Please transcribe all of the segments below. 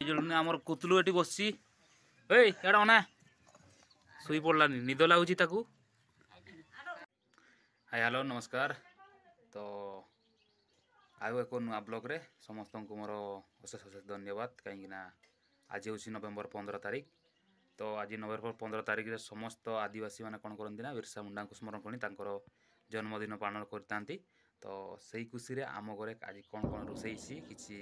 बिजुलने आमर कुतलू एटी बसची एड़ा अना शुई पड़लानी निद लगुच ताकू। हाय हेलो नमस्कार। तो आयो एक नुआ ब्लॉग रे समस्त को मोर अशेष अशेष धन्यवाद कहीं आज हूँ नवेम्बर 15 तारीख। तो आज नवेम्बर 15 तारीख रे समस्त आदिवासी मैंने कौन करती ना बिरसा मुंडा को स्मरण कर जन्मदिन पालन करते। तो सही खुशी रे आम घरे आज कौन कौन रोषे किसी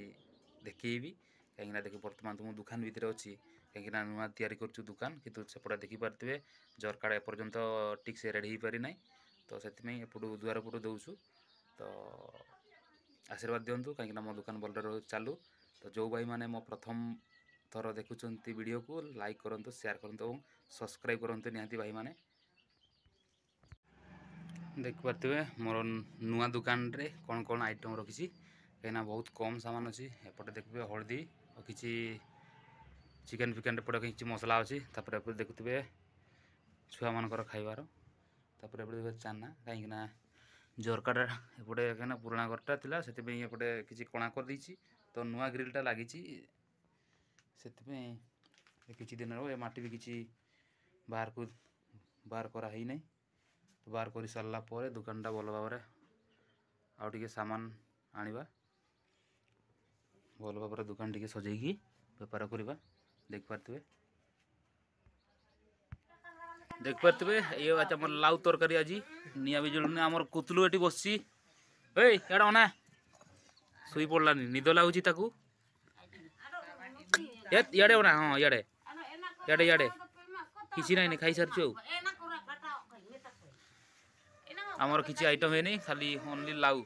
देखी कहीं देख बर्तमान तो मुझे दुकान भितर अच्छी कहीं नुआ तैयारी कर दुकान कितु सेपटा देखिपारे झरका एपर्यंत ठीक से रेडी हो पारि ना। तो से एपटू दुआर पटू दौचु तो आशीर्वाद दिंतु कहीं मो दुकान भल चालू। तो जो भाई मैंने मो प्रथम थर देखुंत वीडियो को लाइक करूँ शेयर करूँ और सब्सक्राइब करूँ निहाती भाई मैंने देखिपे मोर नुआ दुकान रे कौन कौन आइटम रखी कहीं बहुत कम सामान अच्छी एपटे देखिए हल्दी और किसी चिकेन फिकेन एपटे किसी मसला अच्छी देखुए छुआ मानकर खाइबार देखिए चाना कहीं झरकाटा एपटे कहीं पुराणा घरटा था से एपटे किसी कणा कर देछि। तो नुआ ग्रिलटा लगी से किसी दिन माटी भी किसी बाहर को बाहर कराई नहीं। तो बाहर कर सारा पर दुकानटा भल भाव आउ टे सामान आनिबा भल भाव दुकान टी सजेकी बेपार करवा देखिपे ये अच्छा मोर लाउ तरकारी आज निआ बिजुलने आमर कुतलू एटी बसची एड़ा अना शुई पड़लानी निद लगुच ताकू इे ना हाँ इे इे इे किसी ना खाई सारी आमर किसी आइटम है नहीं खाली ओनली लाउ।